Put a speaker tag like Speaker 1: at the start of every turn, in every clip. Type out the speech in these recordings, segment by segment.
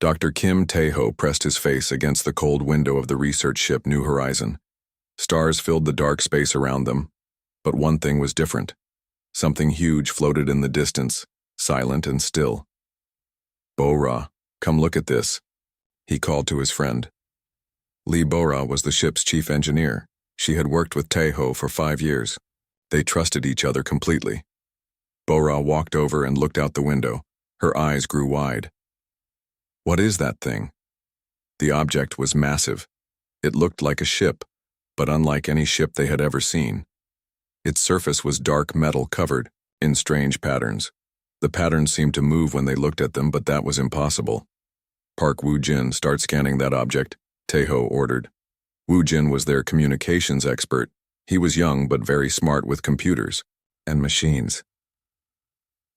Speaker 1: Dr. Kim Tae-ho pressed his face against the cold window of the research ship New Horizon. Stars filled the dark space around them, but one thing was different. Something huge floated in the distance, silent and still. "Bo-ra, come look at this," he called to his friend. Lee Bo-ra was the ship's chief engineer. She had worked with Tae-ho for 5 years. They trusted each other completely. Bo-ra walked over and looked out the window. Her eyes grew wide. "What is that thing?" The object was massive. It looked like a ship, but unlike any ship they had ever seen. Its surface was dark metal covered in strange patterns. The patterns seemed to move when they looked at them, but that was impossible. "Park Woo-jin, start scanning that object," Tae-ho ordered. Woo-jin was their communications expert. He was young but very smart with computers and machines.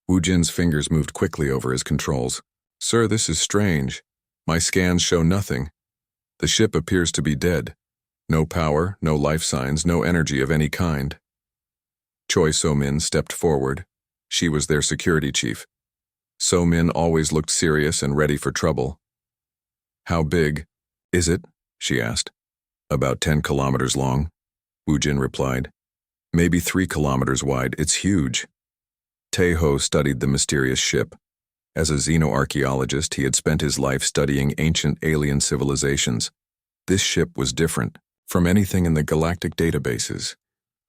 Speaker 1: Woo-jin's fingers moved quickly over his controls. "Sir, this is strange. My scans show nothing. The ship appears to be dead. No power, no life signs, no energy of any kind." Choi So-min stepped forward. She was their security chief. So-min always looked serious and ready for trouble. "How big is it?" she asked. "About 10 kilometers long," Woo-jin replied. "Maybe 3 kilometers wide. It's huge." Tae-ho studied the mysterious ship. As a xenoarchaeologist, he had spent his life studying ancient alien civilizations. This ship was different from anything in the galactic databases.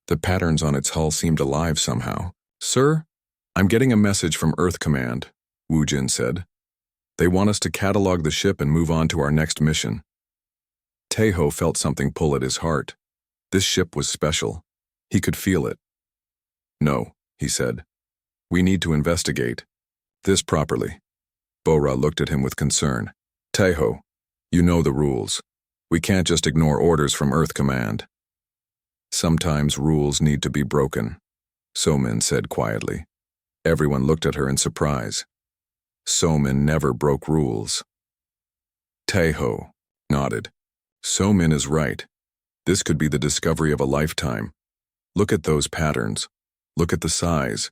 Speaker 1: The patterns on its hull seemed alive somehow. "Sir, I'm getting a message from Earth Command," Woo-jin said. "They want us to catalog the ship and move on to our next mission." Tae-ho felt something pull at his heart. This ship was special. He could feel it. "No," he said. "We need to investigate this properly." Bo-ra looked at him with concern. "Tae-ho, you know the rules. We can't just ignore orders from Earth Command." "Sometimes rules need to be broken," So-min said quietly. Everyone looked at her in surprise. So-min never broke rules. Tae-ho nodded. "So-min is right. This could be the discovery of a lifetime. Look at those patterns. Look at the size.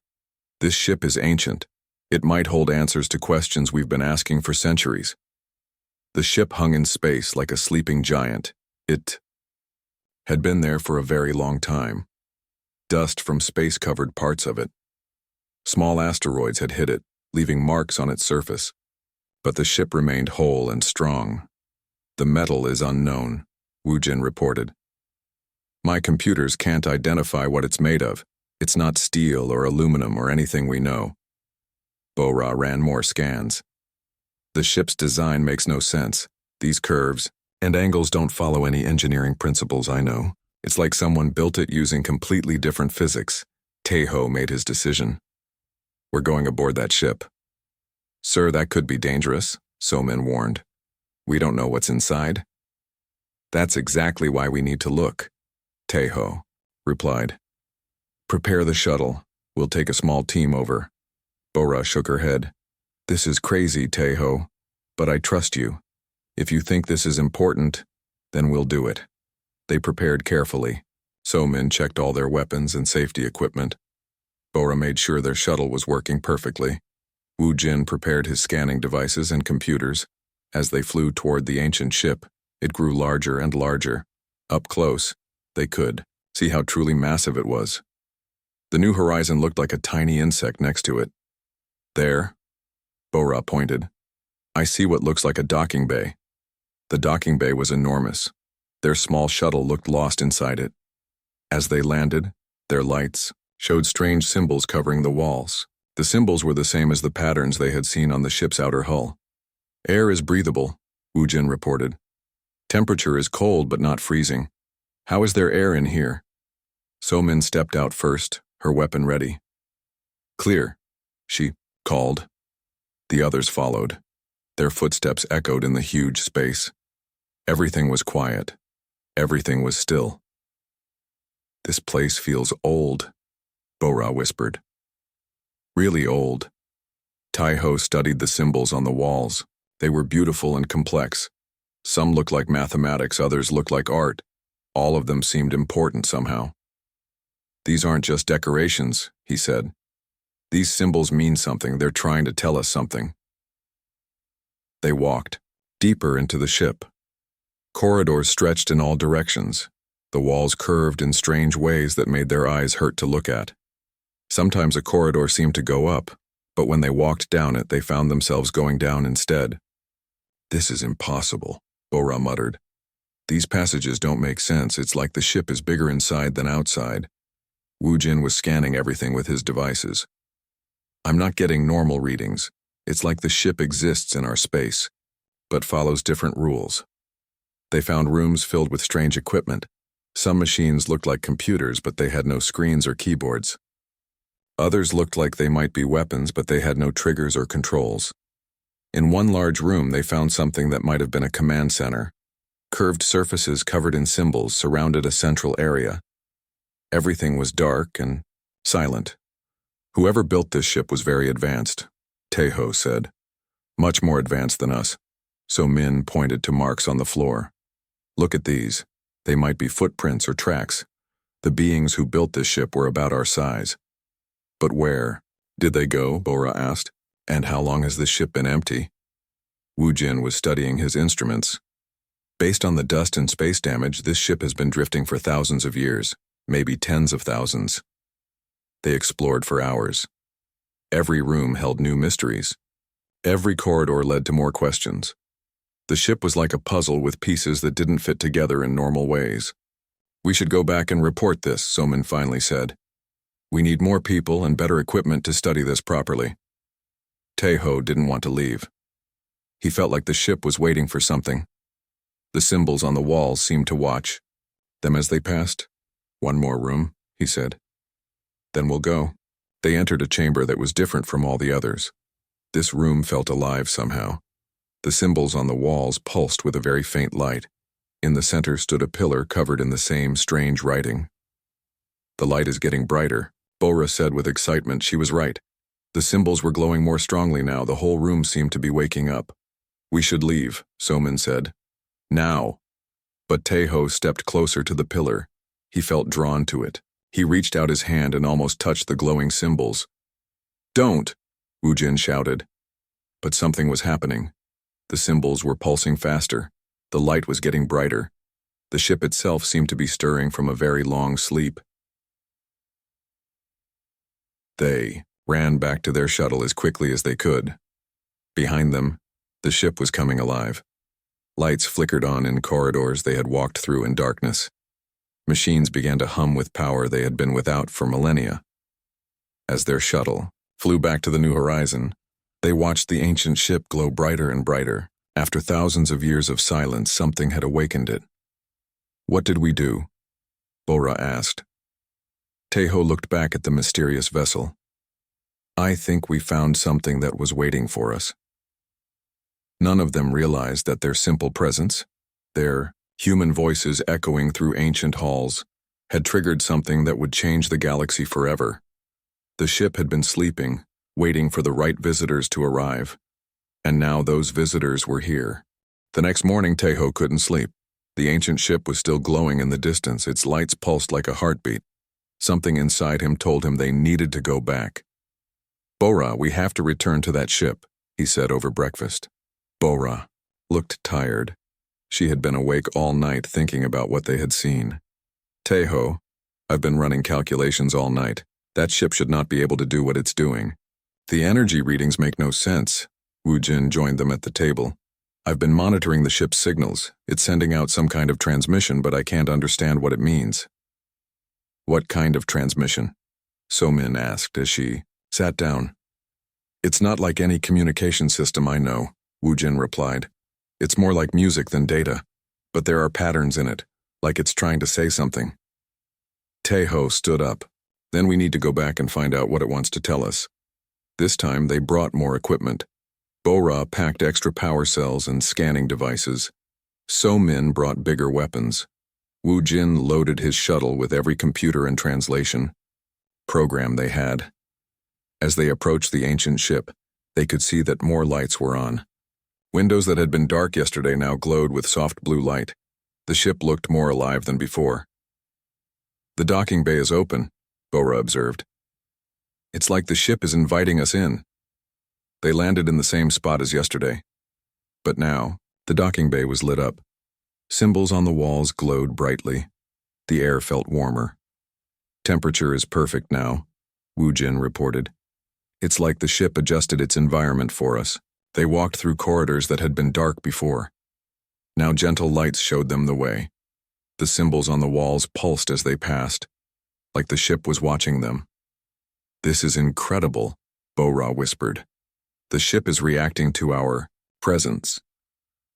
Speaker 1: This ship is ancient. It might hold answers to questions we've been asking for centuries." The ship hung in space like a sleeping giant. It had been there for a very long time. Dust from space covered parts of it. Small asteroids had hit it, leaving marks on its surface. But the ship remained whole and strong. "The metal is unknown," Woo-jin reported. "My computers can't identify what it's made of. It's not steel or aluminum or anything we know." Bo-ra ran more scans. "The ship's design makes no sense. These curves and angles don't follow any engineering principles I know. It's like someone built it using completely different physics." Tae-ho made his decision. "We're going aboard that ship." "Sir, that could be dangerous," So-min warned. "We don't know what's inside." "That's exactly why we need to look," Tae-ho replied. "Prepare the shuttle. We'll take a small team over." Bo-ra shook her head. "This is crazy, Tae-ho, but I trust you. If you think this is important, then we'll do it." They prepared carefully. So-min checked all their weapons and safety equipment. Bo-ra made sure their shuttle was working perfectly. Woo-jin prepared his scanning devices and computers. As they flew toward the ancient ship, it grew larger and larger. Up close, they could see how truly massive it was. The New Horizon looked like a tiny insect next to it. "There," Bo-ra pointed. "I see what looks like a docking bay." The docking bay was enormous. Their small shuttle looked lost inside it. As they landed, their lights showed strange symbols covering the walls. The symbols were the same as the patterns they had seen on the ship's outer hull. "Air is breathable," Woo-jin reported. "Temperature is cold but not freezing. How is there air in here?" So-min stepped out first, her weapon ready. "Clear," she called. The others followed. Their footsteps echoed in the huge space. Everything was quiet. Everything was still. "This place feels old," Bo-ra whispered. "Really old." Tae-ho studied the symbols on the walls. They were beautiful and complex. Some looked like mathematics, others looked like art. All of them seemed important somehow. "These aren't just decorations," he said. "These symbols mean something. They're trying to tell us something." They walked deeper into the ship. Corridors stretched in all directions. The walls curved in strange ways that made their eyes hurt to look at. Sometimes a corridor seemed to go up, but when they walked down it, they found themselves going down instead. "This is impossible," Bora muttered. "These passages don't make sense. It's like the ship is bigger inside than outside." Wu Jin was scanning everything with his devices. "I'm not getting normal readings. It's like the ship exists in our space, but follows different rules." They found rooms filled with strange equipment. Some machines looked like computers, but they had no screens or keyboards. Others looked like they might be weapons, but they had no triggers or controls. In one large room, they found something that might have been a command center. Curved surfaces covered in symbols surrounded a central area. Everything was dark and silent. "Whoever built this ship was very advanced," Taeho said. "Much more advanced than us." So Min pointed to marks on the floor. "Look at these. They might be footprints or tracks. The beings who built this ship were about our size." "But where did they go?" Bora asked. "And how long has this ship been empty?" Wu Jin was studying his instruments. "Based on the dust and space damage, this ship has been drifting for thousands of years, maybe tens of thousands." They explored for hours. Every room held new mysteries. Every corridor led to more questions. The ship was like a puzzle with pieces that didn't fit together in normal ways. "We should go back and report this," Somin finally said. "We need more people and better equipment to study this properly." Taeho didn't want to leave. He felt like the ship was waiting for something. The symbols on the walls seemed to watch them as they passed. "One more room," he said. "Then we'll go." They entered a chamber that was different from all the others. This room felt alive somehow. The symbols on the walls pulsed with a very faint light. In the center stood a pillar covered in the same strange writing. "The light is getting brighter," Bora said with excitement. She was right. The symbols were glowing more strongly now. The whole room seemed to be waking up. "We should leave," Somin said. "Now." But Taeho stepped closer to the pillar. He felt drawn to it. He reached out his hand and almost touched the glowing symbols. "Don't!" Wu Jin shouted. But something was happening. The symbols were pulsing faster. The light was getting brighter. The ship itself seemed to be stirring from a very long sleep. They ran back to their shuttle as quickly as they could. Behind them, the ship was coming alive. Lights flickered on in corridors they had walked through in darkness. Machines began to hum with power they had been without for millennia. As their shuttle flew back to the new horizon, they watched the ancient ship glow brighter and brighter. After thousands of years of silence, something had awakened it. "What did we do?" Bora asked. Taeho looked back at the mysterious vessel. "I think we found something that was waiting for us." None of them realized that their simple presence, their human voices echoing through ancient halls, had triggered something that would change the galaxy forever. The ship had been sleeping, waiting for the right visitors to arrive. And now those visitors were here. The next morning, Taeho couldn't sleep. The ancient ship was still glowing in the distance. Its lights pulsed like a heartbeat. Something inside him told him they needed to go back. "Bora, we have to return to that ship," he said over breakfast. Bora looked tired. She had been awake all night thinking about what they had seen. "Taeho, I've been running calculations all night. That ship should not be able to do what it's doing. The energy readings make no sense." Wu Jin joined them at the table. "I've been monitoring the ship's signals. It's sending out some kind of transmission, but I can't understand what it means." "What kind of transmission?" Somin asked as she sat down. "It's not like any communication system I know," Wu Jin replied. "It's more like music than data, but there are patterns in it, like it's trying to say something." Taeho stood up. "Then we need to go back and find out what it wants to tell us." This time they brought more equipment. Bora packed extra power cells and scanning devices. Somin brought bigger weapons. Wu Jin loaded his shuttle with every computer and translation program they had. As they approached the ancient ship, they could see that more lights were on. Windows that had been dark yesterday now glowed with soft blue light. The ship looked more alive than before. "The docking bay is open," Bora observed. "It's like the ship is inviting us in." They landed in the same spot as yesterday. But now, the docking bay was lit up. Symbols on the walls glowed brightly. The air felt warmer. "Temperature is perfect now," Wu Jin reported. "It's like the ship adjusted its environment for us." They walked through corridors that had been dark before. Now gentle lights showed them the way. The symbols on the walls pulsed as they passed, like the ship was watching them. "This is incredible," Bo-Ra whispered. "The ship is reacting to our presence."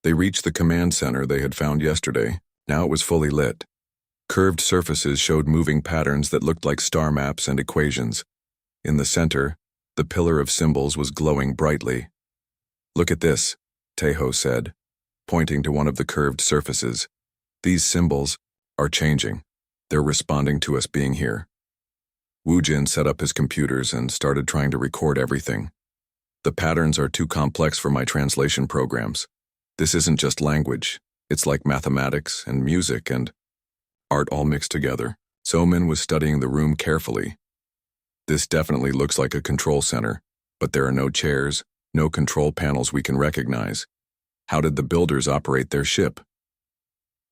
Speaker 1: They reached the command center they had found yesterday. Now it was fully lit. Curved surfaces showed moving patterns that looked like star maps and equations. In the center, the pillar of symbols was glowing brightly. "Look at this," Taeho said, pointing to one of the curved surfaces. "These symbols are changing. They're responding to us being here." Wu Jin set up his computers and started trying to record everything. "The patterns are too complex for my translation programs. This isn't just language. It's like mathematics and music and art all mixed together." So-min was studying the room carefully. "This definitely looks like a control center, but there are no chairs, no control panels we can recognize. How did the builders operate their ship?"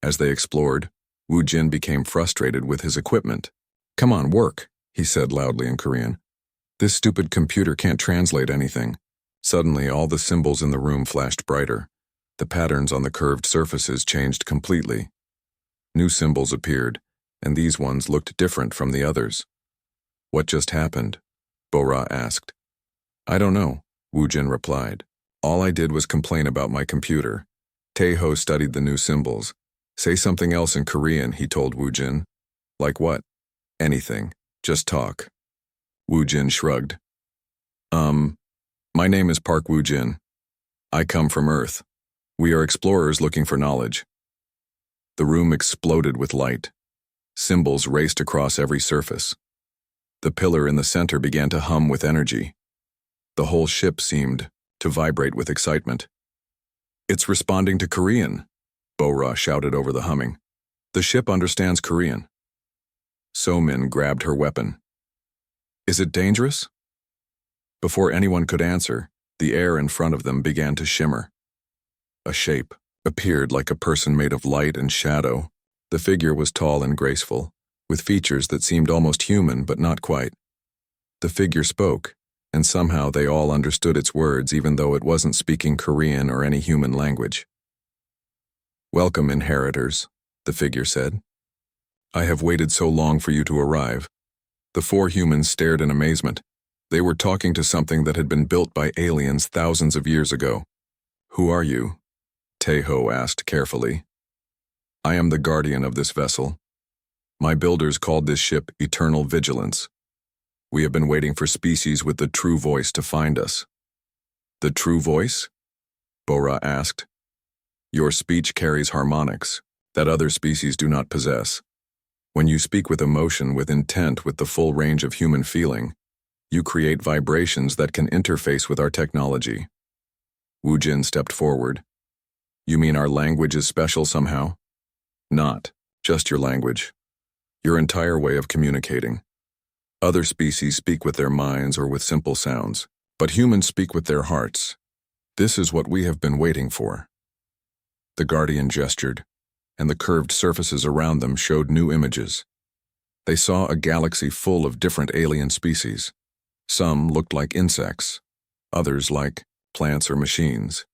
Speaker 1: As they explored, Wu Jin became frustrated with his equipment. "Come on, work," he said loudly in Korean. "This stupid computer can't translate anything." Suddenly, all the symbols in the room flashed brighter. The patterns on the curved surfaces changed completely. New symbols appeared, and these ones looked different from the others. "What just happened?" Bo-Ra asked. "I don't know," Wu Jin replied. "All I did was complain about my computer." Taeho studied the new symbols. "Say something else in Korean," he told Wu Jin. "Like what?" "Anything. Just talk." Wu Jin shrugged. My name is Park Wu Jin. I come from Earth. We are explorers looking for knowledge." The room exploded with light. Symbols raced across every surface. The pillar in the center began to hum with energy. The whole ship seemed to vibrate with excitement. "It's responding to Korean," Bo-Ra shouted over the humming. "The ship understands Korean." So-min grabbed her weapon. "Is it dangerous?" Before anyone could answer, the air in front of them began to shimmer. A shape appeared like a person made of light and shadow. The figure was tall and graceful, with features that seemed almost human but not quite. The figure spoke, and somehow they all understood its words even though it wasn't speaking Korean or any human language. "Welcome, inheritors," the figure said. "I have waited so long for you to arrive." The four humans stared in amazement. They were talking to something that had been built by aliens thousands of years ago. "Who are you?" Taeho asked carefully. "I am the guardian of this vessel. My builders called this ship Eternal Vigilance. We have been waiting for species with the true voice to find us." "The true voice?" Bo-Ra asked. "Your speech carries harmonics that other species do not possess. When you speak with emotion, with intent, with the full range of human feeling, you create vibrations that can interface with our technology." Wu Jin stepped forward. "You mean our language is special somehow?" "Not just your language. Your entire way of communicating. Other species speak with their minds or with simple sounds, but humans speak with their hearts. This is what we have been waiting for." The Guardian gestured, and the curved surfaces around them showed new images. They saw a galaxy full of different alien species. Some looked like insects, others like plants or machines.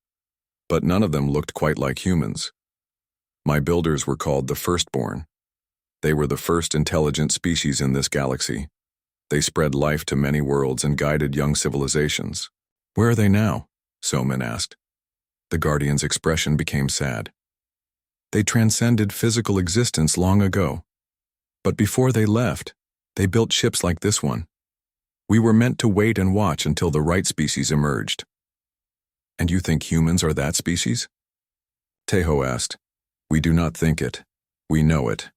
Speaker 1: But none of them looked quite like humans. My builders were called the Firstborn. They were the first intelligent species in this galaxy. They spread life to many worlds and guided young civilizations. "Where are they now?" So-min asked. The Guardian's expression became sad. "They transcended physical existence long ago. But before they left, they built ships like this one. We were meant to wait and watch until the right species emerged." "And you think humans are that species?" Taeho asked. "We do not think it. We know it.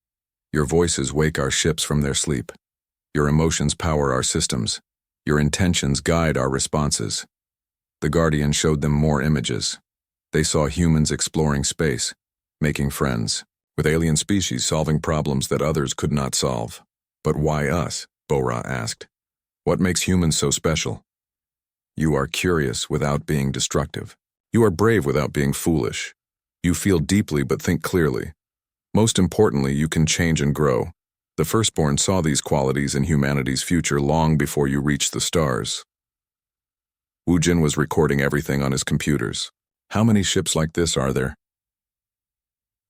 Speaker 1: Your voices wake our ships from their sleep. Your emotions power our systems. Your intentions guide our responses." The Guardian showed them more images. They saw humans exploring space, making friends, with alien species solving problems that others could not solve. "But why us?" Bo-Ra asked. "What makes humans so special?" "You are curious without being destructive. You are brave without being foolish. You feel deeply but think clearly. Most importantly, you can change and grow. The firstborn saw these qualities in humanity's future long before you reached the stars. Wu Jin was recording everything on his computers. How many ships like this are there?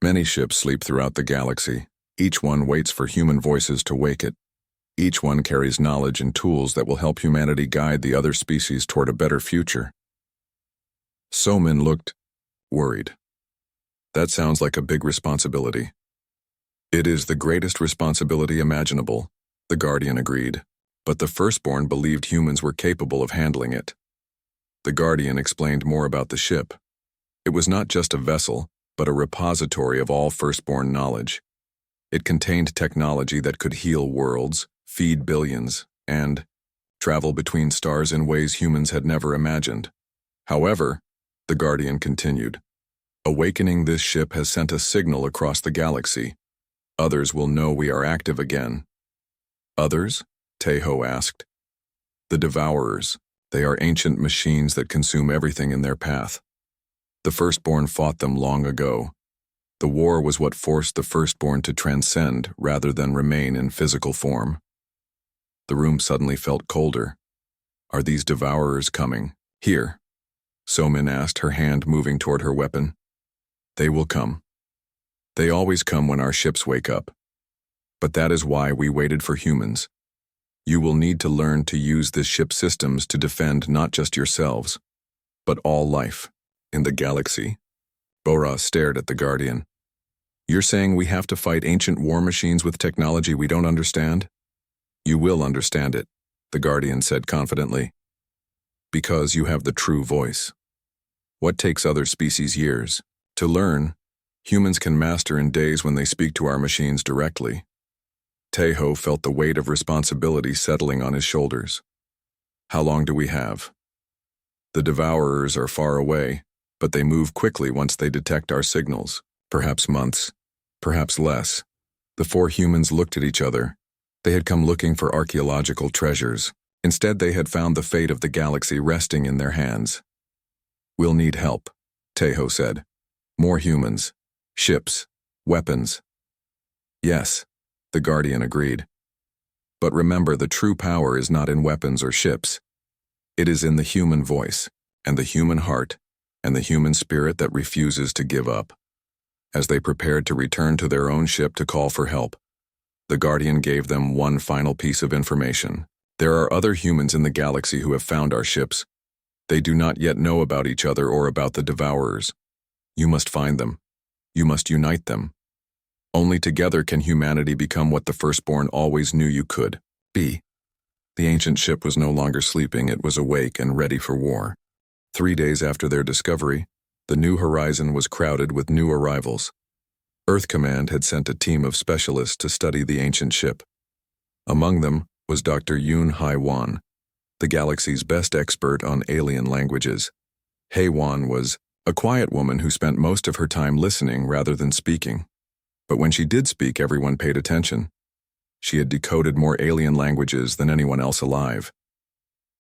Speaker 1: Many ships sleep throughout the galaxy. Each one waits for human voices to wake it. Each one carries knowledge and tools that will help humanity guide the other species toward a better future. Somin looked worried. That sounds like a big responsibility. It is the greatest responsibility imaginable, the Guardian agreed, but the firstborn believed humans were capable of handling it. The Guardian explained more about the ship. It was not just a vessel, but a repository of all firstborn knowledge. It contained technology that could heal worlds, feed billions, and travel between stars in ways humans had never imagined. However, the Guardian continued, awakening this ship has sent a signal across the galaxy. Others will know we are active again. Others? Taeho asked. The Devourers. They are ancient machines that consume everything in their path. The firstborn fought them long ago. The war was what forced the firstborn to transcend rather than remain in physical form. The room suddenly felt colder. Are these Devourers coming? Here. Somin asked, her hand moving toward her weapon. They will come. They always come when our ships wake up. But that is why we waited for humans. You will need to learn to use this ship's systems to defend not just yourselves, but all life in the galaxy. Bora stared at the Guardian. You're saying we have to fight ancient war machines with technology we don't understand? You will understand it, the Guardian said confidently. Because you have the true voice. What takes other species years to learn, humans can master in days when they speak to our machines directly. Taeho felt the weight of responsibility settling on his shoulders. How long do we have? The Devourers are far away, but they move quickly once they detect our signals. Perhaps months, perhaps less. The four humans looked at each other. They had come looking for archaeological treasures. Instead, they had found the fate of the galaxy resting in their hands. We'll need help, Taeho said. More humans, ships, weapons. Yes, the Guardian agreed. But remember, the true power is not in weapons or ships. It is in the human voice, and the human heart, and the human spirit that refuses to give up. As they prepared to return to their own ship to call for help, the Guardian gave them one final piece of information. There are other humans in the galaxy who have found our ships. They do not yet know about each other or about the Devourers. You must find them. You must unite them. Only together can humanity become what the firstborn always knew you could be. The ancient ship was no longer sleeping, it was awake and ready for war. 3 days after their discovery, the New Horizon was crowded with new arrivals. Earth Command had sent a team of specialists to study the ancient ship. Among them was Dr. Yoon Hai-wan, the galaxy's best expert on alien languages. Hai-wan was a quiet woman who spent most of her time listening rather than speaking. But when she did speak, everyone paid attention. She had decoded more alien languages than anyone else alive.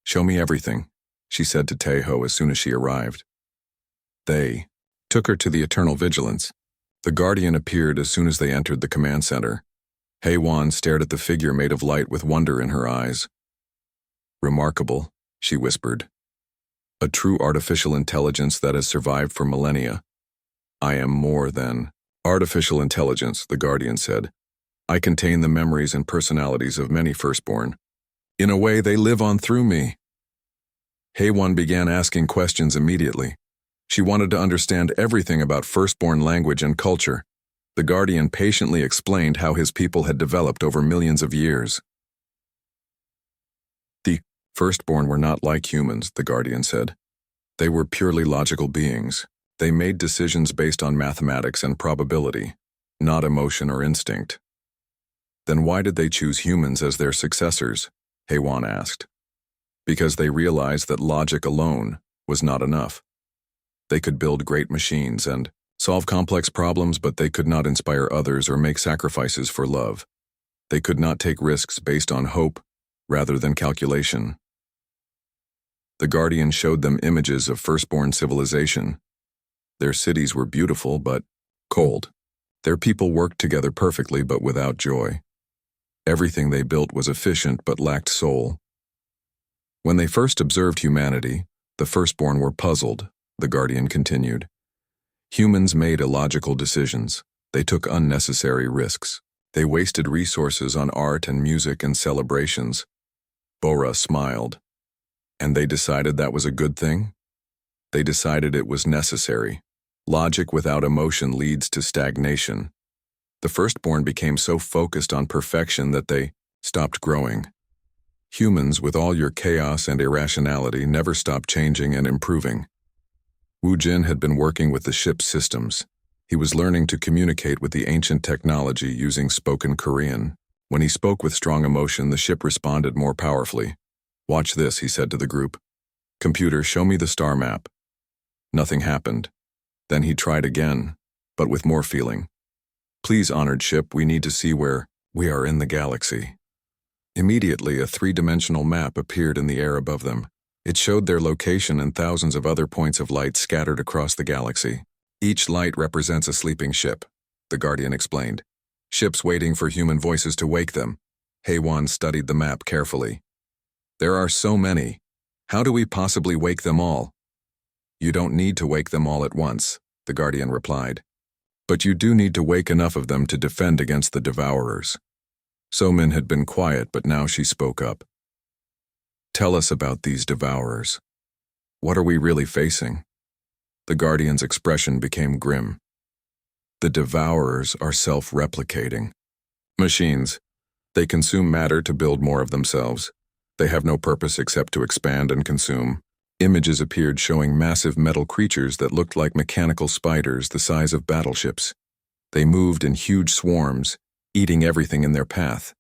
Speaker 1: Show me everything, she said to Taeho as soon as she arrived. They took her to the Eternal Vigilance. The Guardian appeared as soon as they entered the command center. Hai-wan stared at the figure made of light with wonder in her eyes. Remarkable, she whispered. A true artificial intelligence that has survived for millennia. I am more than artificial intelligence, the Guardian said. I contain the memories and personalities of many firstborn. In a way, they live on through me. Hai-wan began asking questions immediately. She wanted to understand everything about firstborn language and culture. The Guardian patiently explained how his people had developed over millions of years. The firstborn were not like humans, the Guardian said. They were purely logical beings. They made decisions based on mathematics and probability, not emotion or instinct. Then why did they choose humans as their successors? Hai-wan asked. Because they realized that logic alone was not enough. They could build great machines and solve complex problems, but they could not inspire others or make sacrifices for love. They could not take risks based on hope rather than calculation. The Guardian showed them images of firstborn civilization. Their cities were beautiful but cold. Their people worked together perfectly but without joy. Everything they built was efficient but lacked soul. When they first observed humanity, the firstborn were puzzled, the Guardian continued. Humans made illogical decisions. They took unnecessary risks. They wasted resources on art and music and celebrations. Bora smiled. And they decided that was a good thing? They decided it was necessary. Logic without emotion leads to stagnation. The firstborn became so focused on perfection that they stopped growing. Humans, with all your chaos and irrationality, never stop changing and improving. Wu Jin had been working with the ship's systems. He was learning to communicate with the ancient technology using spoken Korean. When he spoke with strong emotion, the ship responded more powerfully. "Watch this," he said to the group. "Computer, show me the star map." Nothing happened. Then he tried again, but with more feeling. "Please, honored ship, we need to see where we are in the galaxy." Immediately, a three-dimensional map appeared in the air above them. It showed their location and thousands of other points of light scattered across the galaxy. Each light represents a sleeping ship, the Guardian explained. Ships waiting for human voices to wake them. Heywan studied the map carefully. "There are so many. How do we possibly wake them all?" "You don't need to wake them all at once," the Guardian replied. "But you do need to wake enough of them to defend against the Devourers." So-min had been quiet, but now she spoke up. "Tell us about these Devourers. What are we really facing?" The Guardian's expression became grim. "The Devourers are self-replicating machines. They consume matter to build more of themselves. They have no purpose except to expand and consume." Images appeared showing massive metal creatures that looked like mechanical spiders the size of battleships. They moved in huge swarms, eating everything in their path.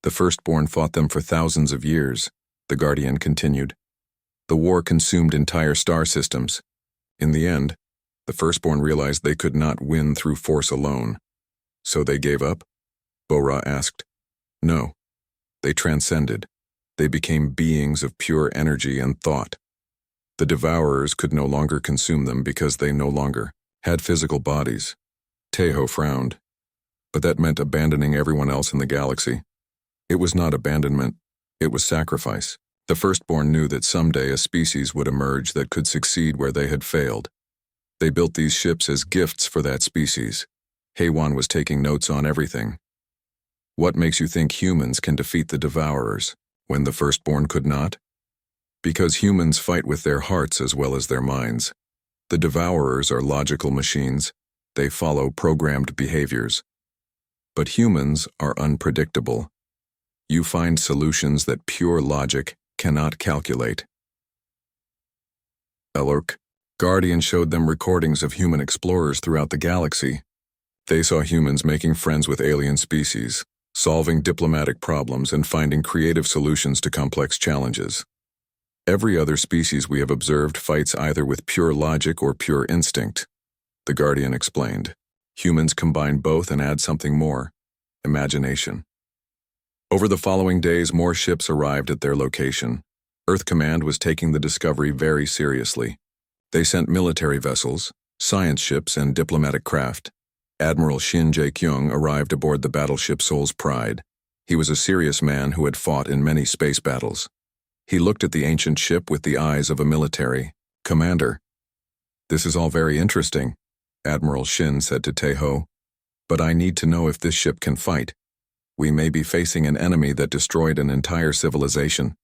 Speaker 1: "The firstborn fought them for thousands of years," the Guardian continued. "The war consumed entire star systems. In the end, the firstborn realized they could not win through force alone. So they gave up?" Bora asked. "No. They transcended. They became beings of pure energy and thought. The Devourers could no longer consume them because they no longer had physical bodies." Teho frowned. "But that meant abandoning everyone else in the galaxy." "It was not abandonment. It was sacrifice. The firstborn knew that someday a species would emerge that could succeed where they had failed. They built these ships as gifts for that species." Heywan was taking notes on everything. "What makes you think humans can defeat the Devourers when the firstborn could not?" "Because humans fight with their hearts as well as their minds. The Devourers are logical machines. They follow programmed behaviors. But humans are unpredictable. You find solutions that pure logic cannot calculate." Elork, Guardian showed them recordings of human explorers throughout the galaxy. They saw humans making friends with alien species, solving diplomatic problems and finding creative solutions to complex challenges. "Every other species we have observed fights either with pure logic or pure instinct," the Guardian explained. "Humans combine both and add something more: imagination." Over the following days, more ships arrived at their location. Earth Command was taking the discovery very seriously. They sent military vessels, science ships, and diplomatic craft. Admiral Shin Jae-kyung arrived aboard the battleship Seoul's Pride. He was a serious man who had fought in many space battles. He looked at the ancient ship with the eyes of a military commander. "This is all very interesting," Admiral Shin said to Taeho, "but I need to know if this ship can fight. We may be facing an enemy that destroyed an entire civilization."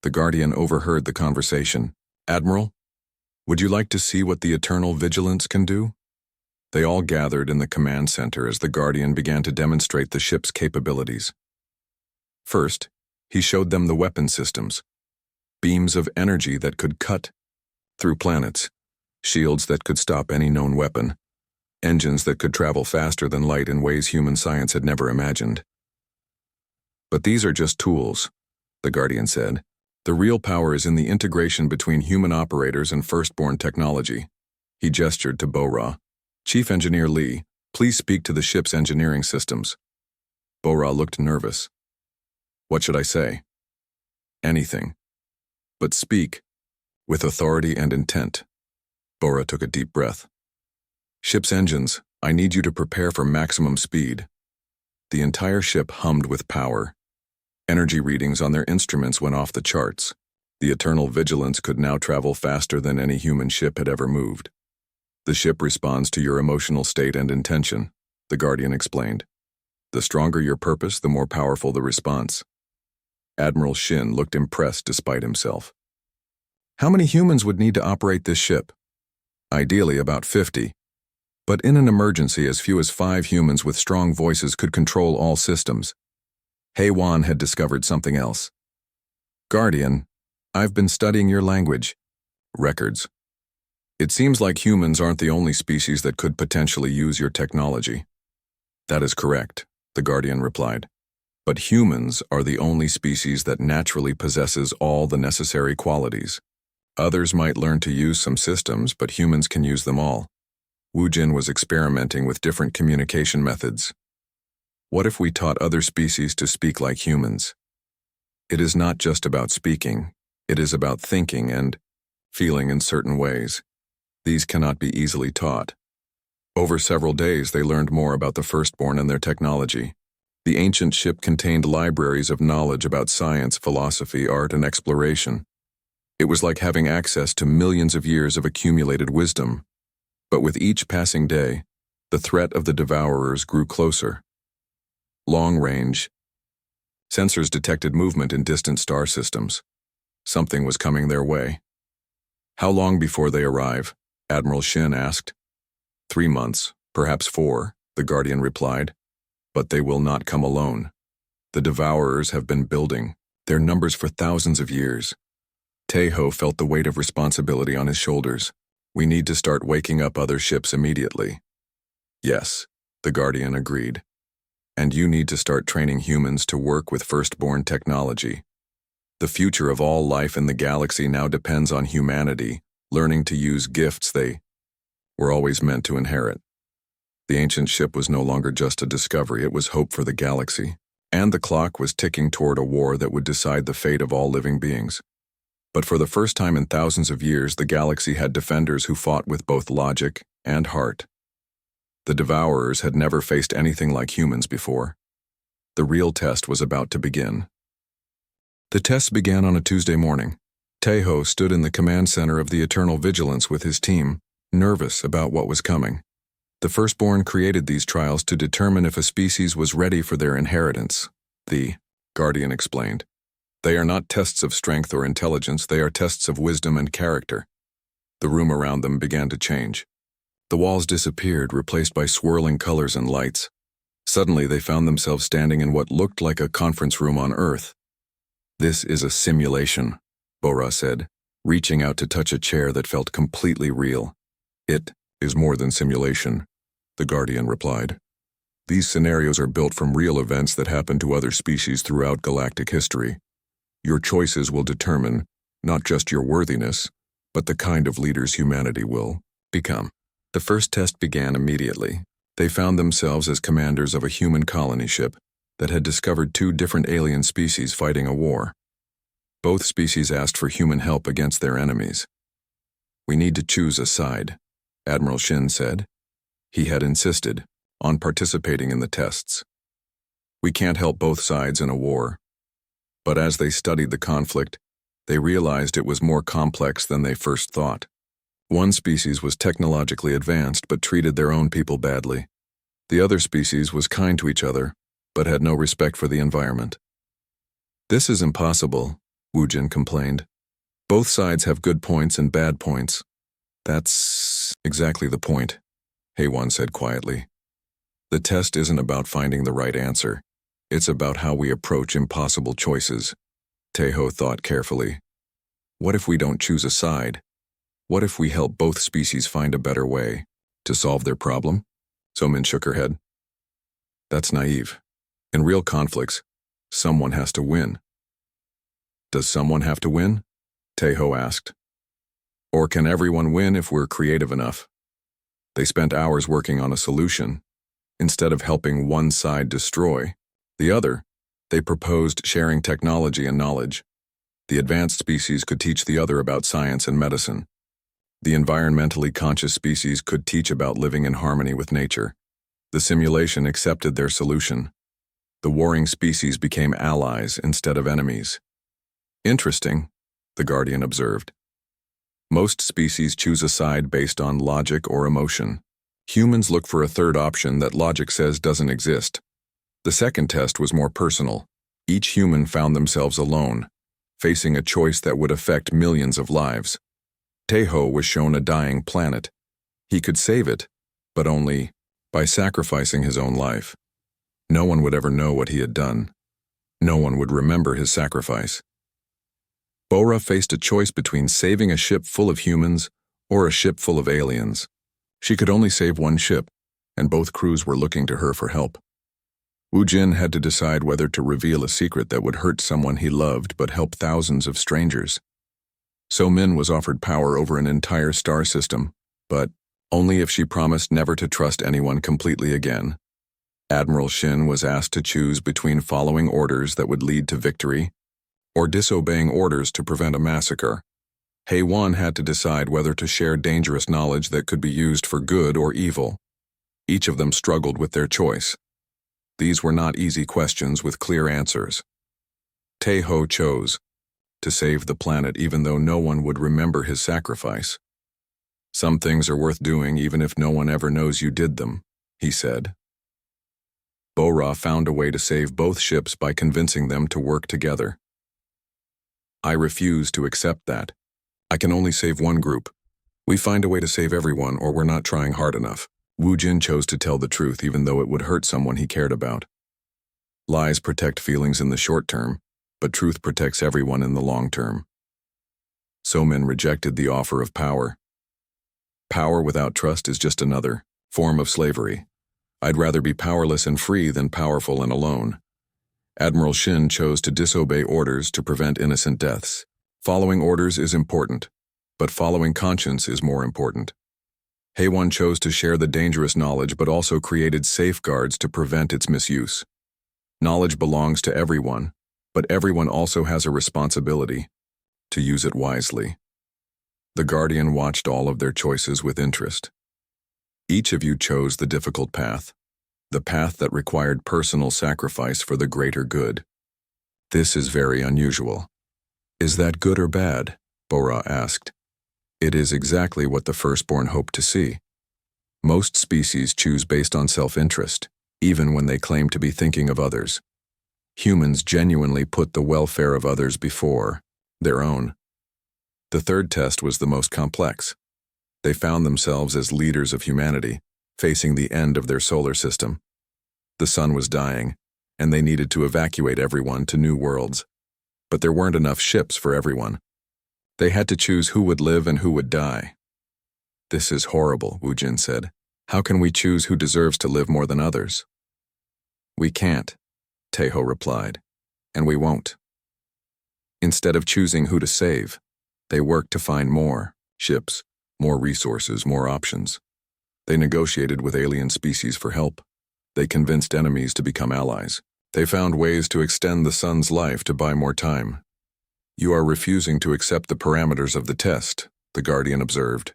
Speaker 1: The Guardian overheard the conversation. "Admiral, would you like to see what the Eternal Vigilance can do?" They all gathered in the command center as the Guardian began to demonstrate the ship's capabilities. First, he showed them the weapon systems. Beams of energy that could cut through planets, shields that could stop any known weapon, engines that could travel faster than light in ways human science had never imagined. "But these are just tools," the Guardian said. "The real power is in the integration between human operators and firstborn technology." He gestured to Bo-Ra. "Chief Engineer Lee, please speak to the ship's engineering systems." Bo-Ra looked nervous. "What should I say?" "Anything." but speak with authority and intent. Bora took a deep breath. Ship's engines, I need you to prepare for maximum speed. The entire ship hummed with power. Energy readings on their instruments went off the charts. The Eternal Vigilance could now travel faster than any human ship had ever moved. The ship responds to your emotional state and intention, the Guardian explained. The stronger your purpose, the more powerful the response. Admiral Shin looked impressed despite himself. How many humans would need to operate this ship? Ideally about 50. But in an emergency, as few as 5 humans with strong voices could control all systems. Hei-Wan had discovered something else. Guardian, I've been studying your language. Records. It seems like humans aren't the only species that could potentially use your technology. That is correct, the Guardian replied. But humans are the only species that naturally possesses all the necessary qualities. Others might learn to use some systems, but humans can use them all. Wu Jin was experimenting with different communication methods. What if we taught other species to speak like humans? It is not just about speaking, it is about thinking and feeling in certain ways. These cannot be easily taught. Over several days, they learned more about the Firstborn and their technology. The ancient ship contained libraries of knowledge about science, philosophy, art, and exploration. It was like having access to millions of years of accumulated wisdom. But with each passing day, the threat of the Devourers grew closer. Long range. Sensors detected movement in distant star systems. Something was coming their way. How long before they arrive? Admiral Shin asked. 3 months, perhaps 4, the Guardian replied. But they will not come alone. The Devourers have been building their numbers for thousands of years. Taeho felt the weight of responsibility on his shoulders. We need to start waking up other ships immediately. Yes, the Guardian agreed. And you need to start training humans to work with Firstborn technology. The future of all life in the galaxy now depends on humanity learning to use gifts they were always meant to inherit. The ancient ship was no longer just a discovery, it was hope for the galaxy. And the clock was ticking toward a war that would decide the fate of all living beings. But for the first time in thousands of years, the galaxy had defenders who fought with both logic and heart. The Devourers had never faced anything like humans before. The real test was about to begin. The test began on a Tuesday morning. Taeho stood in the command center of the Eternal Vigilance with his team, nervous about what was coming. The Firstborn created these trials to determine if a species was ready for their inheritance, the Guardian explained. They are not tests of strength or intelligence, they are tests of wisdom and character. The room around them began to change. The walls disappeared, replaced by swirling colors and lights. Suddenly they found themselves standing in what looked like a conference room on Earth. This is a simulation, Bora said, reaching out to touch a chair that felt completely real. It is more than simulation, the Guardian replied. These scenarios are built from real events that happened to other species throughout galactic history. Your choices will determine not just your worthiness, but the kind of leaders humanity will become. The first test began immediately. They found themselves as commanders of a human colony ship that had discovered 2 different alien species fighting a war. Both species asked for human help against their enemies. We need to choose a side, Admiral Shin said. He had insisted on participating in the tests. We can't help both sides in a war. But as they studied the conflict, they realized it was more complex than they first thought. One species was technologically advanced but treated their own people badly. The other species was kind to each other, but had no respect for the environment. This is impossible, Wu Jin complained. Both sides have good points and bad points. That's exactly the point, Hei-Wan said quietly. The test isn't about finding the right answer. It's about how we approach impossible choices. Taeho thought carefully. What if we don't choose a side? What if we help both species find a better way to solve their problem? So-Min shook her head. That's naive. In real conflicts, someone has to win. Does someone have to win? Taeho asked. Or can everyone win if we're creative enough? They spent hours working on a solution. Instead of helping one side destroy the other, they proposed sharing technology and knowledge. The advanced species could teach the other about science and medicine. The environmentally conscious species could teach about living in harmony with nature. The simulation accepted their solution. The warring species became allies instead of enemies. Interesting, the Guardian observed. Most species choose a side based on logic or emotion. Humans look for a third option that logic says doesn't exist. The second test was more personal. Each human found themselves alone, facing a choice that would affect millions of lives. Tejo was shown a dying planet. He could save it, but only by sacrificing his own life. No one would ever know what he had done. No one would remember his sacrifice. Bora faced a choice between saving a ship full of humans or a ship full of aliens. She could only save one ship, and both crews were looking to her for help. Wu Jin had to decide whether to reveal a secret that would hurt someone he loved but help thousands of strangers. So Min was offered power over an entire star system, but only if she promised never to trust anyone completely again. Admiral Shin was asked to choose between following orders that would lead to victory or disobeying orders to prevent a massacre. Hei-Wan had to decide whether to share dangerous knowledge that could be used for good or evil. Each of them struggled with their choice. These were not easy questions with clear answers. Tejo chose to save the planet even though no one would remember his sacrifice. Some things are worth doing even if no one ever knows you did them, he said. Bora found a way to save both ships by convincing them to work together. I refuse to accept that. I can only save one group. We find a way to save everyone or we're not trying hard enough. Wu Jin chose to tell the truth even though it would hurt someone he cared about. Lies protect feelings in the short term, but truth protects everyone in the long term. So Min rejected the offer of power. Power without trust is just another form of slavery. I'd rather be powerless and free than powerful and alone. Admiral Shin chose to disobey orders to prevent innocent deaths. Following orders is important, but following conscience is more important. Hei-Wan chose to share the dangerous knowledge but also created safeguards to prevent its misuse. Knowledge belongs to everyone, but everyone also has a responsibility to use it wisely. The Guardian watched all of their choices with interest. Each of you chose the difficult path, the path that required personal sacrifice for the greater good. This is very unusual. Is that good or bad? Bora asked. It is exactly what the firstborn hoped to see. Most species choose based on self-interest, even when they claim to be thinking of others. Humans genuinely put the welfare of others before their own. The third test was the most complex. They found themselves as leaders of humanity, facing the end of their solar system. The sun was dying, and they needed to evacuate everyone to new worlds. But there weren't enough ships for everyone. They had to choose who would live and who would die. This is horrible, Wu Jin said. How can we choose who deserves to live more than others? We can't, Tejo replied, and we won't. Instead of choosing who to save, they worked to find more ships, more resources, more options. They negotiated with alien species for help. They convinced enemies to become allies. They found ways to extend the sun's life to buy more time. You are refusing to accept the parameters of the test, the Guardian observed.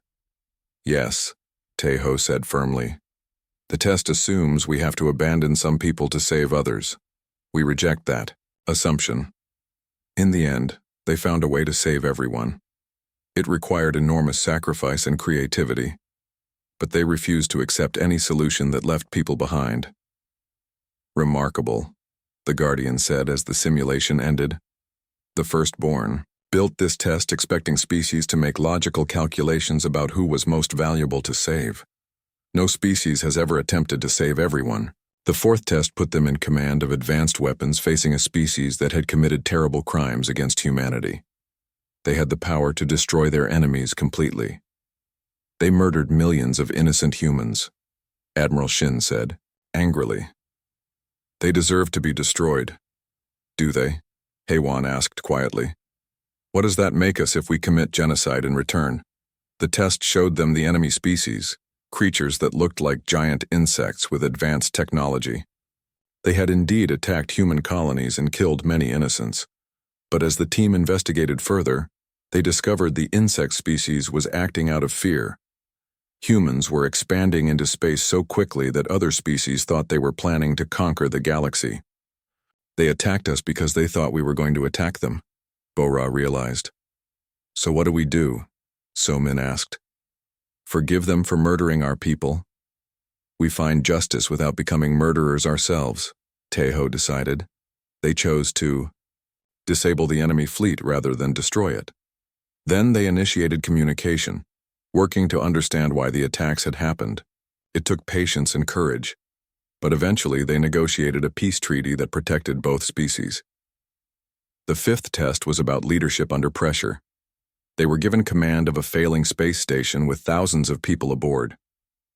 Speaker 1: Yes, Tejo said firmly. The test assumes we have to abandon some people to save others. We reject that assumption. In the end, they found a way to save everyone. It required enormous sacrifice and creativity, but they refused to accept any solution that left people behind. Remarkable, the Guardian said as the simulation ended. The firstborn built this test expecting species to make logical calculations about who was most valuable to save. No species has ever attempted to save everyone. The fourth test put them in command of advanced weapons facing a species that had committed terrible crimes against humanity. They had the power to destroy their enemies completely. They murdered millions of innocent humans, Admiral Shin said, angrily. They deserve to be destroyed. Do they? Hei-Wan asked quietly. What does that make us if we commit genocide in return? The test showed them the enemy species, creatures that looked like giant insects with advanced technology. They had indeed attacked human colonies and killed many innocents. But as the team investigated further, they discovered the insect species was acting out of fear. Humans were expanding into space so quickly that other species thought they were planning to conquer the galaxy. They attacked us because they thought we were going to attack them, Bo-Ra realized. So what do we do? So-Min asked. Forgive them for murdering our people? We find justice without becoming murderers ourselves, Taeho decided. They chose to disable the enemy fleet rather than destroy it. Then they initiated communication, working to understand why the attacks had happened. It took patience and courage, but eventually they negotiated a peace treaty that protected both species. The fifth test was about leadership under pressure. They were given command of a failing space station with thousands of people aboard.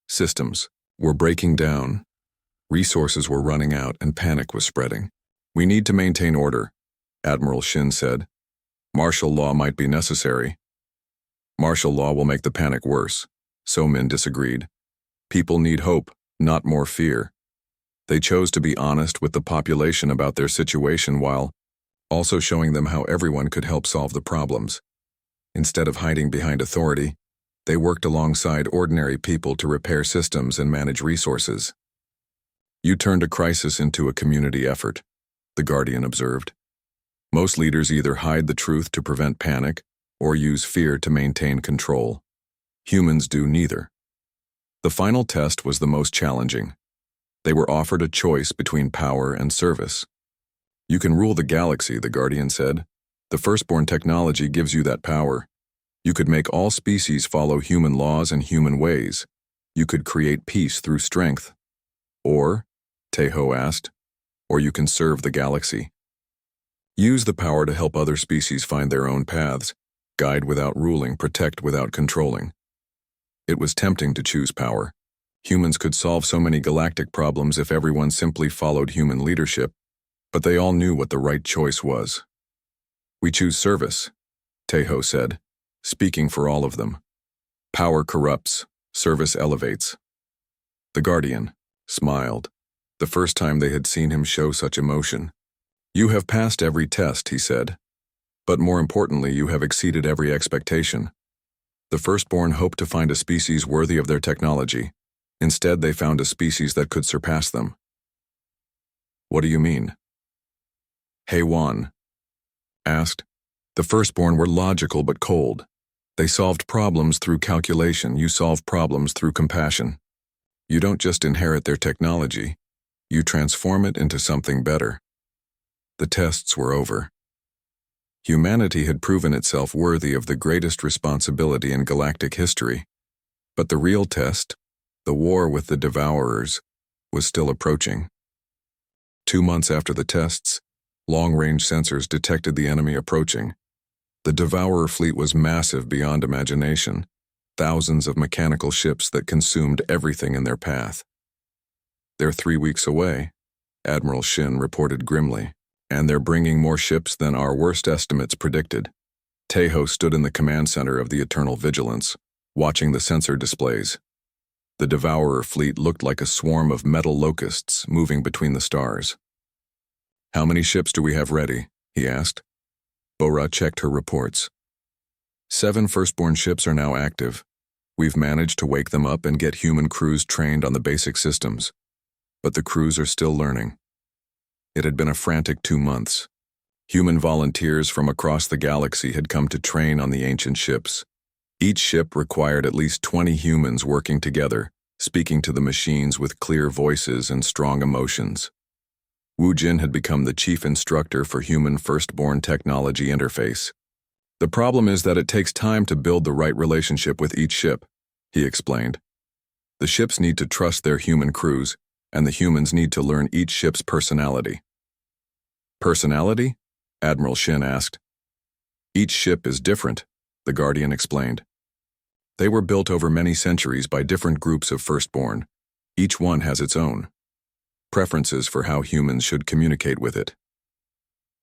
Speaker 1: Systems were breaking down. Resources were running out and panic was spreading. We need to maintain order, Admiral Shin said. Martial law might be necessary. Martial law will make the panic worse, So-Min disagreed. People need hope, not more fear. They chose to be honest with the population about their situation while also showing them how everyone could help solve the problems. Instead of hiding behind authority, they worked alongside ordinary people to repair systems and manage resources. You turned a crisis into a community effort, the Guardian observed. Most leaders either hide the truth to prevent panic or use fear to maintain control. Humans do neither. The final test was the most challenging. They were offered a choice between power and service. You can rule the galaxy, the Guardian said. The firstborn technology gives you that power. You could make all species follow human laws and human ways. You could create peace through strength. Or, Taeho asked, or you can serve the galaxy. Use the power to help other species find their own paths, guide without ruling, protect without controlling. It was tempting to choose power. Humans could solve so many galactic problems if everyone simply followed human leadership, but they all knew what the right choice was. We choose service, Taeho said, speaking for all of them. Power corrupts, service elevates. The Guardian smiled, the first time they had seen him show such emotion. You have passed every test, he said. But more importantly, you have exceeded every expectation. The firstborn hoped to find a species worthy of their technology. Instead, they found a species that could surpass them. What do you mean? HFY asked. The firstborn were logical but cold. They solved problems through calculation. You solve problems through compassion. You don't just inherit their technology. You transform it into something better. The tests were over. Humanity had proven itself worthy of the greatest responsibility in galactic history. But the real test, the war with the Devourers, was still approaching. 2 months after the tests, long-range sensors detected the enemy approaching. The Devourer fleet was massive beyond imagination, thousands of mechanical ships that consumed everything in their path. They're 3 weeks away, Admiral Shin reported grimly, and they're bringing more ships than our worst estimates predicted. Taeho stood in the command center of the Eternal Vigilance, watching the sensor displays. The Devourer fleet looked like a swarm of metal locusts moving between the stars. How many ships do we have ready? He asked. Bo-Ra checked her reports. 7 firstborn ships are now active. We've managed to wake them up and get human crews trained on the basic systems. But the crews are still learning. It had been a frantic 2 months. Human volunteers from across the galaxy had come to train on the ancient ships. Each ship required at least 20 humans working together, speaking to the machines with clear voices and strong emotions. Wu Jin had become the chief instructor for human firstborn technology interface. The problem is that it takes time to build the right relationship with each ship, he explained. The ships need to trust their human crews, and the humans need to learn each ship's personality. Personality? Admiral Shin asked. Each ship is different, the Guardian explained. They were built over many centuries by different groups of firstborn. Each one has its own preferences for how humans should communicate with it.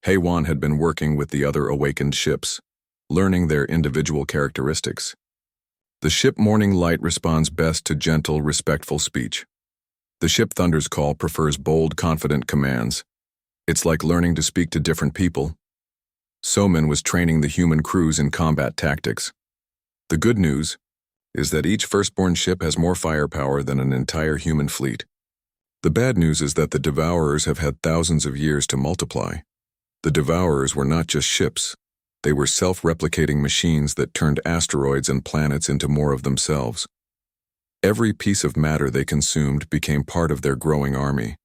Speaker 1: HFY had been working with the other awakened ships, learning their individual characteristics. The ship Morning Light responds best to gentle, respectful speech. The ship Thunder's Call prefers bold, confident commands. It's like learning to speak to different people. Somin was training the human crews in combat tactics. The good news is that each firstborn ship has more firepower than an entire human fleet. The bad news is that the Devourers have had thousands of years to multiply. The Devourers were not just ships. They were self-replicating machines that turned asteroids and planets into more of themselves. Every piece of matter they consumed became part of their growing army.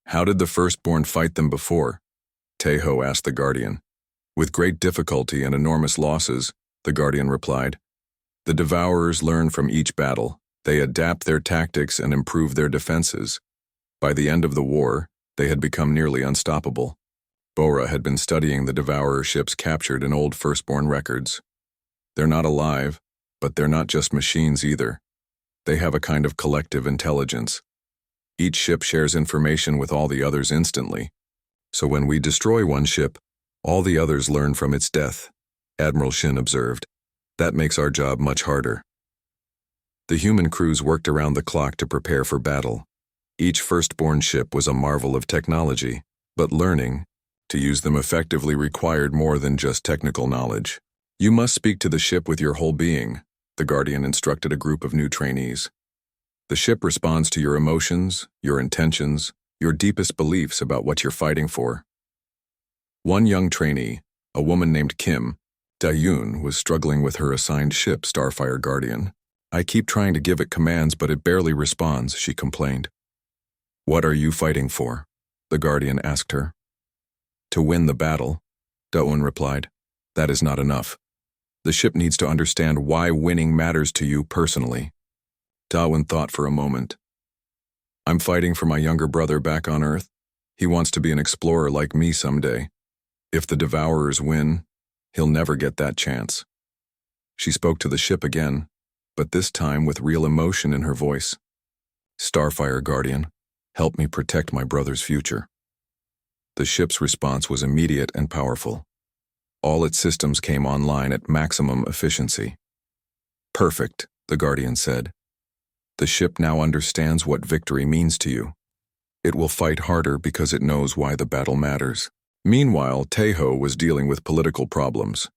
Speaker 1: How did the firstborn fight them before? Tejo asked the Guardian. With great difficulty and enormous losses, the Guardian replied. The Devourers learn from each battle. They adapt their tactics and improve their defenses. By the end of the war, they had become nearly unstoppable. Bora had been studying the Devourer ships captured in old firstborn records. They're not alive, but they're not just machines either. They have a kind of collective intelligence. Each ship shares information with all the others instantly. So when we destroy one ship, all the others learn from its death, Admiral Shin observed. That makes our job much harder. The human crews worked around the clock to prepare for battle. Each firstborn ship was a marvel of technology, but learning to use them effectively required more than just technical knowledge. You must speak to the ship with your whole being, the Guardian instructed a group of new trainees. The ship responds to your emotions, your intentions, your deepest beliefs about what you're fighting for. One young trainee, a woman named Kim Dayun, was struggling with her assigned ship, Starfire Guardian. I keep trying to give it commands, but it barely responds, she complained. What are you fighting for? The Guardian asked her. To win the battle, Dayun replied. That is not enough. The ship needs to understand why winning matters to you personally. Dayun thought for a moment. I'm fighting for my younger brother back on Earth. He wants to be an explorer like me someday. If the Devourers win, he'll never get that chance. She spoke to the ship again, but this time with real emotion in her voice. Starfire Guardian, help me protect my brother's future. The ship's response was immediate and powerful. All its systems came online at maximum efficiency. Perfect, the Guardian said. The ship now understands what victory means to you. It will fight harder because it knows why the battle matters. Meanwhile, Tejo was dealing with political problems.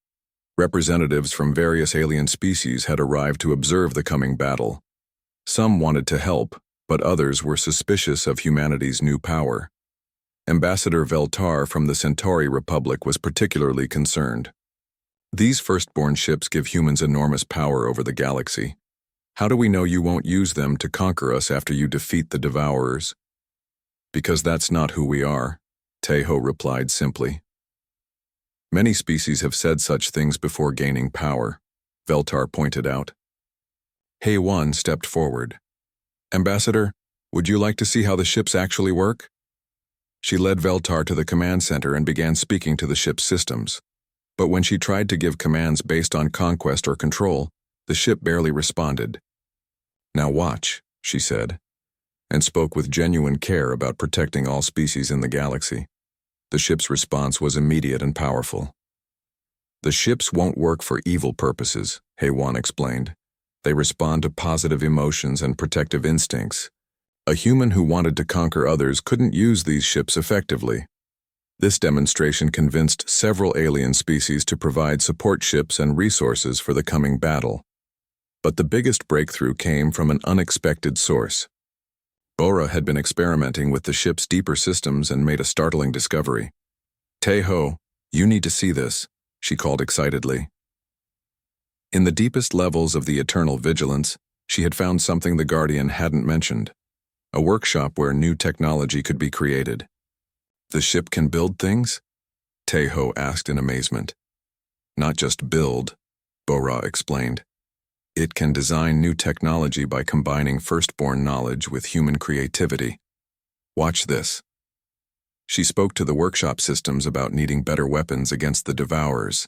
Speaker 1: Representatives from various alien species had arrived to observe the coming battle. Some wanted to help, but others were suspicious of humanity's new power. Ambassador Veltar from the Centauri Republic was particularly concerned. These firstborn ships give humans enormous power over the galaxy. How do we know you won't use them to conquer us after you defeat the Devourers? Because that's not who we are, Tejo replied simply. Many species have said such things before gaining power, Veltar pointed out. Hei-1 stepped forward. Ambassador, would you like to see how the ships actually work? She led Veltar to the command center and began speaking to the ship's systems. But when she tried to give commands based on conquest or control, the ship barely responded. Now watch, she said, and spoke with genuine care about protecting all species in the galaxy. The ship's response was immediate and powerful. The ships won't work for evil purposes, Hei-1 explained. They respond to positive emotions and protective instincts. A human who wanted to conquer others couldn't use these ships effectively. This demonstration convinced several alien species to provide support ships and resources for the coming battle. But the biggest breakthrough came from an unexpected source. Bora had been experimenting with the ship's deeper systems and made a startling discovery. Tejo, you need to see this, she called excitedly. In the deepest levels of the Eternal Vigilance, she had found something the Guardian hadn't mentioned. A workshop where new technology could be created. The ship can build things? Tejo asked in amazement. Not just build, Bora explained. It can design new technology by combining firstborn knowledge with human creativity. Watch this. She spoke to the workshop systems about needing better weapons against the Devourers.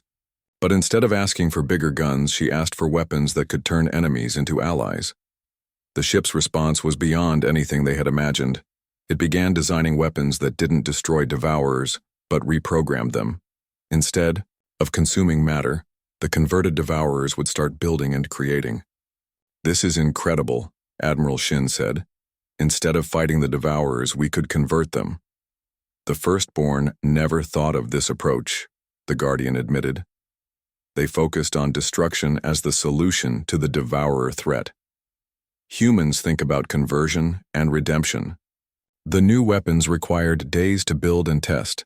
Speaker 1: But instead of asking for bigger guns, she asked for weapons that could turn enemies into allies. The ship's response was beyond anything they had imagined. It began designing weapons that didn't destroy Devourers, but reprogrammed them. Instead of consuming matter, the converted Devourers would start building and creating. This is incredible, Admiral Shin said. Instead of fighting the Devourers, we could convert them. The firstborn never thought of this approach. the Guardian admitted. They focused on destruction as the solution to the devourer threat. Humans think about conversion and redemption. The new weapons required days to build and test.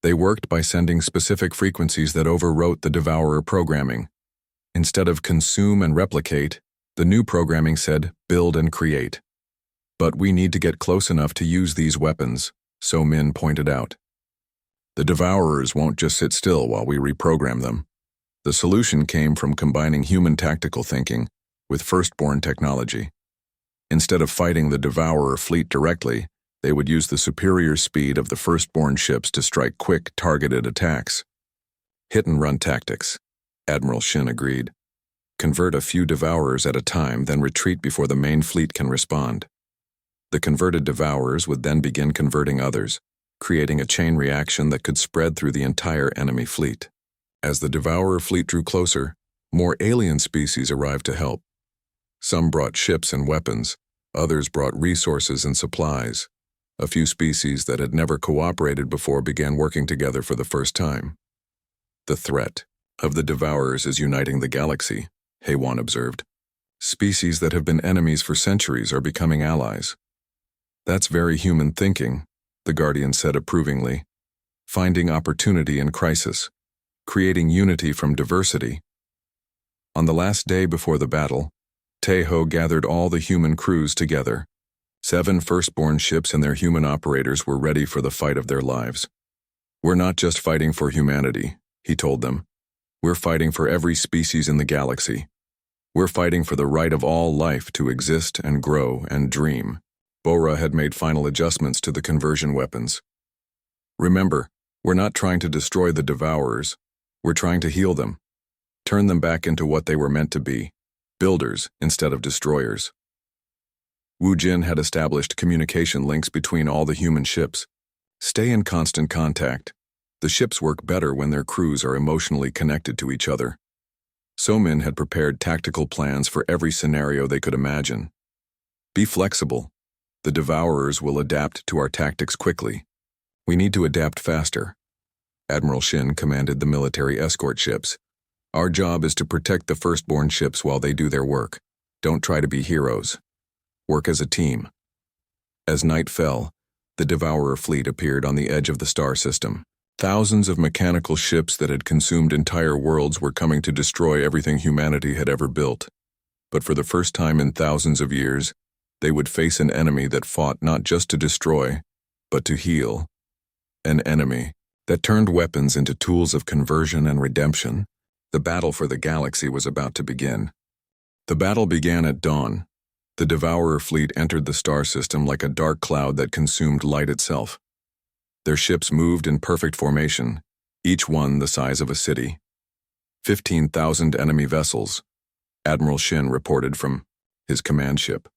Speaker 1: They worked by sending specific frequencies that overwrote the devourer programming. Instead of consume and replicate, the new programming said build and create. But we need to get close enough to use these weapons, So Min pointed out. The devourers won't just sit still while we reprogram them. The solution came from combining human tactical thinking with firstborn technology. Instead of fighting the devourer fleet directly, they would use the superior speed of the firstborn ships to strike quick, targeted attacks. Hit-and-run tactics, Admiral Shin agreed. Convert a few devourers at a time, then retreat before the main fleet can respond. The converted devourers would then begin converting others, creating a chain reaction that could spread through the entire enemy fleet. As the devourer fleet drew closer, more alien species arrived to help. Some brought ships and weapons, others brought resources and supplies. A few species that had never cooperated before began working together for the first time. The threat of the devourers is uniting the galaxy, Haywan observed. Species that have been enemies for centuries are becoming allies. That's very human thinking, the Guardian said approvingly. Finding opportunity in crisis, creating unity from diversity. On the last day before the battle, Taeho gathered all the human crews together. 7 firstborn ships and their human operators were ready for the fight of their lives. We're not just fighting for humanity, he told them. We're fighting for every species in the galaxy. We're fighting for the right of all life to exist and grow and dream. Bora had made final adjustments to the conversion weapons. Remember, we're not trying to destroy the devourers. We're trying to heal them. Turn them back into what they were meant to be, builders instead of destroyers. Wu Jin had established communication links between all the human ships. Stay in constant contact. The ships work better when their crews are emotionally connected to each other. So Min had prepared tactical plans for every scenario they could imagine. Be flexible. The devourers will adapt to our tactics quickly. We need to adapt faster. Admiral Shin commanded the military escort ships. Our job is to protect the firstborn ships while they do their work. Don't try to be heroes. Work as a team. As night fell, the devourer fleet appeared on the edge of the star system. Thousands of mechanical ships that had consumed entire worlds were coming to destroy everything humanity had ever built. But for the first time in thousands of years, they would face an enemy that fought not just to destroy, but to heal. An enemy that turned weapons into tools of conversion and redemption. The battle for the galaxy was about to begin. The battle began at dawn. The devourer fleet entered the star system like a dark cloud that consumed light itself. Their ships moved in perfect formation, each one the size of a city. 15,000 enemy vessels, Admiral Shin reported from his command ship.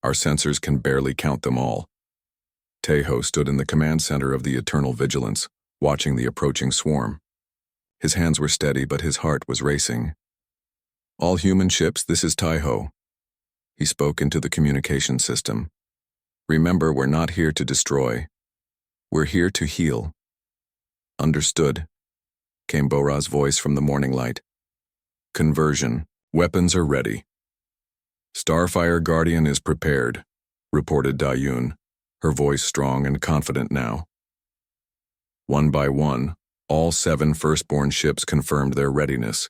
Speaker 1: Our sensors can barely count them all. Taeho stood in the command center of the Eternal Vigilance, watching the approaching swarm. His hands were steady, but his heart was racing. All human ships, this is Taeho. He spoke into the communication system. Remember, we're not here to destroy. We're here to heal. Understood, came Bora's voice from the morning light. Conversion. Weapons are ready. Starfire Guardian is prepared, reported Dayun, her voice strong and confident now. One by one, all 7 firstborn ships confirmed their readiness.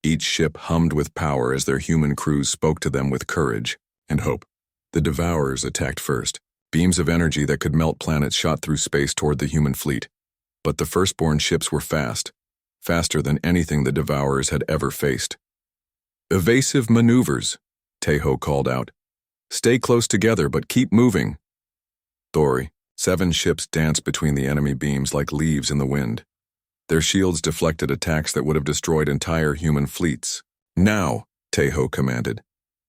Speaker 1: Each ship hummed with power as their human crews spoke to them with courage and hope. The devourers attacked first. Beams of energy that could melt planets shot through space toward the human fleet. But the firstborn ships were fast, faster than anything the devourers had ever faced. Evasive maneuvers, Taeho called out. Stay close together, but keep moving. Thori, 7 ships danced between the enemy beams like leaves in the wind. Their shields deflected attacks that would have destroyed entire human fleets. Now, Taeho commanded.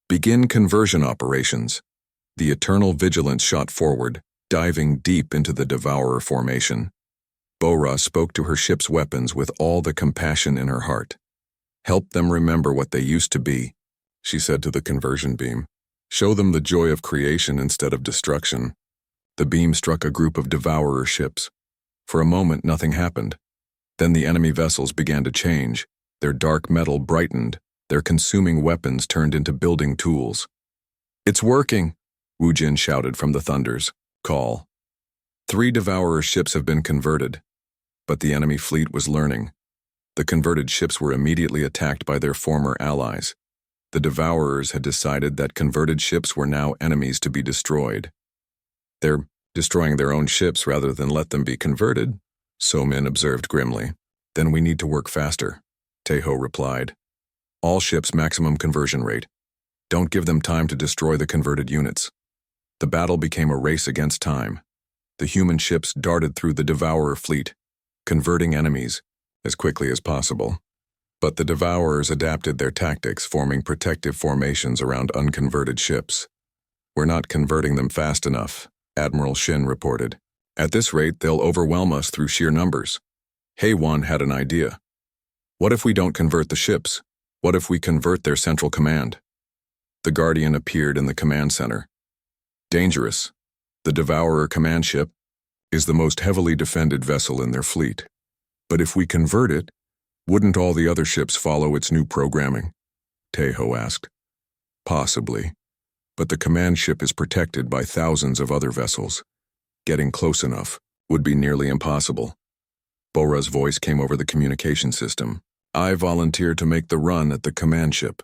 Speaker 1: Begin conversion operations. The Eternal Vigilance shot forward, diving deep into the devourer formation. Bora spoke to her ship's weapons with all the compassion in her heart. Help them remember what they used to be, she said to the conversion beam. Show them the joy of creation instead of destruction. The beam struck a group of devourer ships. For a moment, nothing happened. Then the enemy vessels began to change. Their dark metal brightened. Their consuming weapons turned into building tools. "It's working," Wu Jin shouted from the thunders. "Call. 3 Devourer ships have been converted." But the enemy fleet was learning. The converted ships were immediately attacked by their former allies. The Devourers had decided that converted ships were now enemies to be destroyed. "They're destroying their own ships rather than let them be converted," So Min observed grimly. "Then we need to work faster," Taeho replied. "All ships maximum conversion rate. Don't give them time to destroy the converted units." The battle became a race against time. The human ships darted through the Devourer fleet, converting enemies as quickly as possible. But the Devourers adapted their tactics, forming protective formations around unconverted ships. "We're not converting them fast enough," Admiral Shin reported. "At this rate, they'll overwhelm us through sheer numbers." Haewon had an idea. "What if we don't convert the ships? What if we convert their central command?" The Guardian appeared in the command center. "Dangerous. The Devourer command ship is the most heavily defended vessel in their fleet. But if we convert it, wouldn't all the other ships follow its new programming?" Taeho asked. "Possibly. But the command ship is protected by thousands of other vessels. Getting close enough would be nearly impossible." Bora's voice came over the communication system. "I volunteer to make the run at the command ship."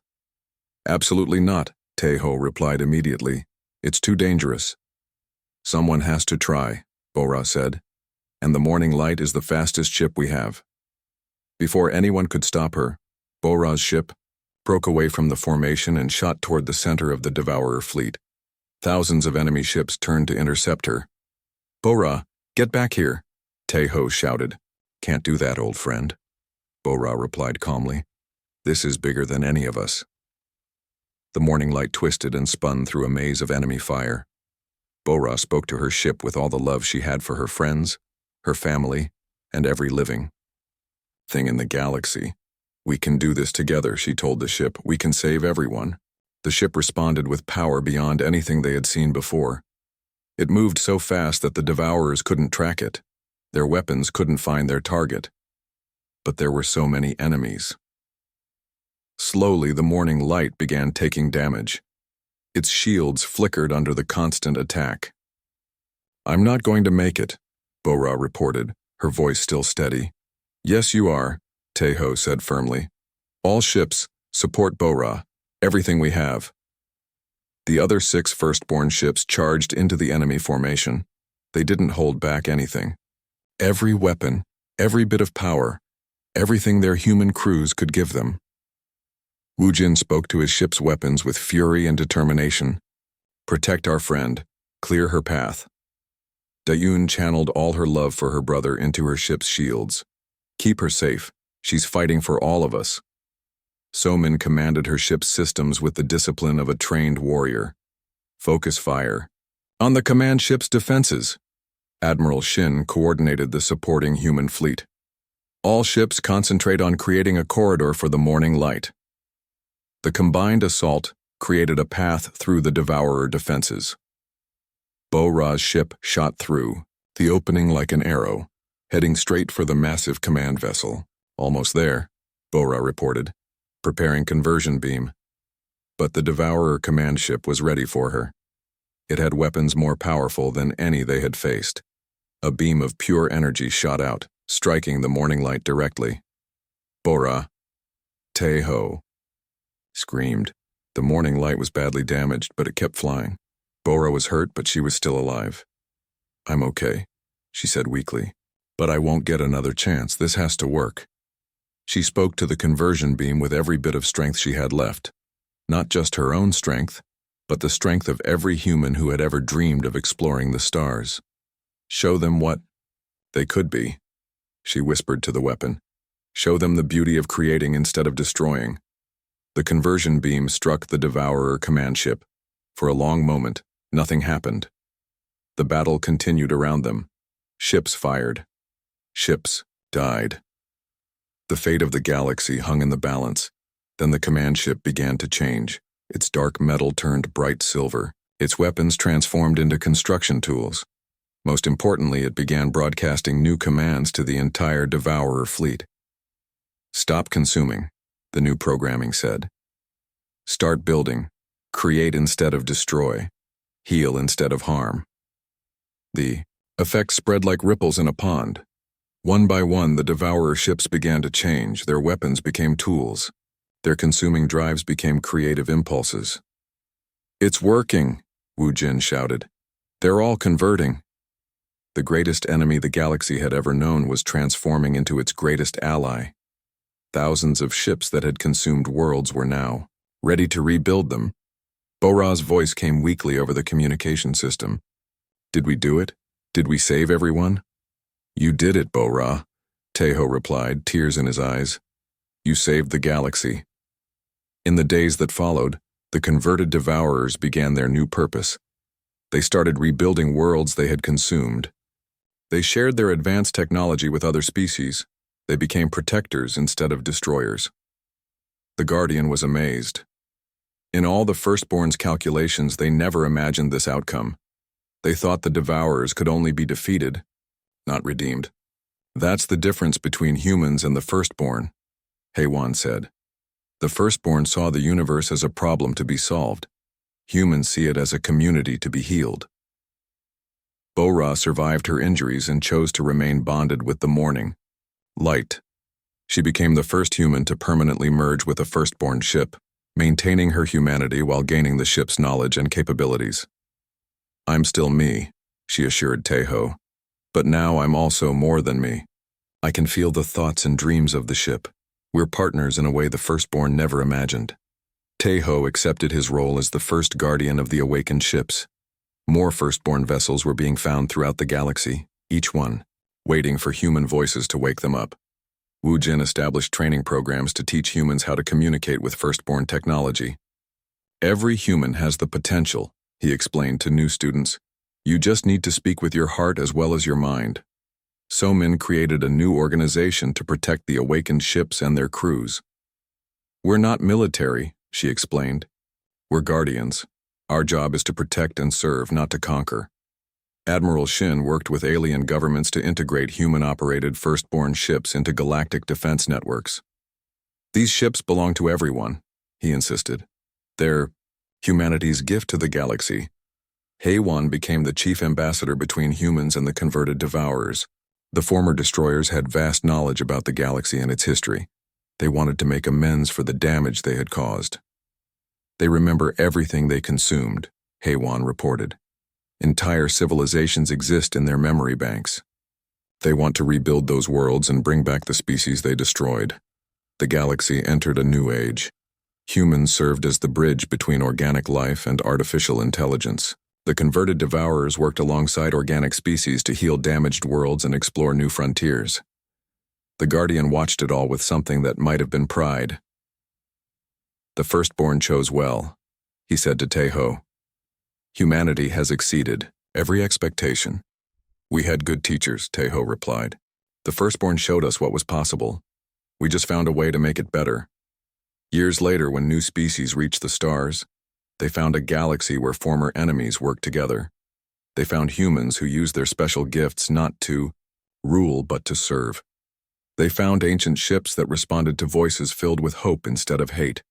Speaker 1: "Absolutely not," Taeho replied immediately. "It's too dangerous." "Someone has to try," Bora said. "And the Morning Light is the fastest ship we have." Before anyone could stop her, Bora's ship broke away from the formation and shot toward the center of the Devourer fleet. Thousands of enemy ships turned to intercept her. "Bora, get back here," Taeho shouted. "Can't do that, old friend," Bora replied calmly. "This is bigger than any of us." The Morning Light twisted and spun through a maze of enemy fire. Bora spoke to her ship with all the love she had for her friends, her family, and every living thing in the galaxy. "We can do this together," she told the ship. "We can save everyone." The ship responded with power beyond anything they had seen before. It moved so fast that the Devourers couldn't track it. Their weapons couldn't find their target. But there were so many enemies. Slowly, the Morning Light began taking damage. Its shields flickered under the constant attack. "I'm not going to make it," Bora reported, her voice still steady. "Yes, you are," Taeho said firmly. "All ships, support Bora, everything we have." The other 6 firstborn ships charged into the enemy formation. They didn't hold back anything. Every weapon, every bit of power, everything their human crews could give them. Wu Jin spoke to his ship's weapons with fury and determination. "Protect our friend. Clear her path." Dayun channeled all her love for her brother into her ship's shields. "Keep her safe. She's fighting for all of us." Somin commanded her ship's systems with the discipline of a trained warrior. "Focus fire on the command ship's defenses." Admiral Shin coordinated the supporting human fleet. "All ships concentrate on creating a corridor for the Morning Light." The combined assault created a path through the Devourer defenses. Bora's ship shot through the opening like an arrow, heading straight for the massive command vessel. "Almost there," Bora reported, preparing conversion beam. But the Devourer command ship was ready for her. It had weapons more powerful than any they had faced. A beam of pure energy shot out, striking the Morning Light directly. "Bora!" Taeho screamed. The Morning Light was badly damaged, but it kept flying. Bora was hurt, but she was still alive. "I'm okay," she said weakly. "But I won't get another chance. This has to work." She spoke to the conversion beam with every bit of strength she had left. Not just her own strength, but the strength of every human who had ever dreamed of exploring the stars. "Show them what they could be," she whispered to the weapon. "Show them the beauty of creating instead of destroying." The conversion beam struck the Devourer command ship. For a long moment, nothing happened. The battle continued around them. Ships fired. Ships died. The fate of the galaxy hung in the balance. Then the command ship began to change. Its dark metal turned bright silver. Its weapons transformed into construction tools. Most importantly, it began broadcasting new commands to the entire Devourer fleet. Stop consuming, the new programming said. Start building, create instead of destroy, heal instead of harm. The effects spread like ripples in a pond. One by one, the Devourer ships began to change, their weapons became tools, their consuming drives became creative impulses. It's working, Wu Jin shouted. They're all converting. The greatest enemy the galaxy had ever known was transforming into its greatest ally. Thousands of ships that had consumed worlds were now ready to rebuild them. Bo-Ra's voice came weakly over the communication system. Did we do it? Did we save everyone? You did it, Bo-Ra, Teho replied, tears in his eyes. You saved the galaxy. In the days that followed, the converted Devourers began their new purpose. They started rebuilding worlds they had consumed. They shared their advanced technology with other species. They became protectors instead of destroyers. The Guardian was amazed. In all the Firstborn's calculations, they never imagined this outcome. They thought the Devourers could only be defeated, not redeemed. That's the difference between humans and the Firstborn, Heiwan said. The Firstborn saw the universe as a problem to be solved. Humans see it as a community to be healed. Bo-Ra survived her injuries and chose to remain bonded with the morning light. She became the first human to permanently merge with a Firstborn ship, maintaining her humanity while gaining the ship's knowledge and capabilities. I'm still me, she assured Teho, but now I'm also more than me. I can feel the thoughts and dreams of the ship. We're partners in a way the Firstborn never imagined. Teho accepted his role as the first guardian of the awakened ships. More Firstborn vessels were being found throughout the galaxy, each one waiting for human voices to wake them up. Wu Jin established training programs to teach humans how to communicate with Firstborn technology. Every human has the potential, he explained to new students. You just need to speak with your heart as well as your mind. So-Min created a new organization to protect the awakened ships and their crews. We're not military, she explained. We're guardians. Our job is to protect and serve, not to conquer. Admiral Shin worked with alien governments to integrate human-operated Firstborn ships into galactic defense networks. These ships belong to everyone, he insisted. They're humanity's gift to the galaxy. Heiwan became the chief ambassador between humans and the converted Devourers. The former destroyers had vast knowledge about the galaxy and its history. They wanted to make amends for the damage they had caused. They remember everything they consumed, Heiwan reported. Entire civilizations exist in their memory banks. They want to rebuild those worlds and bring back the species they destroyed. The galaxy entered a new age. Humans served as the bridge between organic life and artificial intelligence. The converted Devourers worked alongside organic species to heal damaged worlds and explore new frontiers. The Guardian watched it all with something that might have been pride. The Firstborn chose well, he said to Teho. Humanity has exceeded every expectation. We had good teachers, Teho replied. The Firstborn showed us what was possible. We just found a way to make it better. Years later, when new species reached the stars, they found a galaxy where former enemies worked together. They found humans who used their special gifts not to rule but to serve. They found ancient ships that responded to voices filled with hope instead of hate.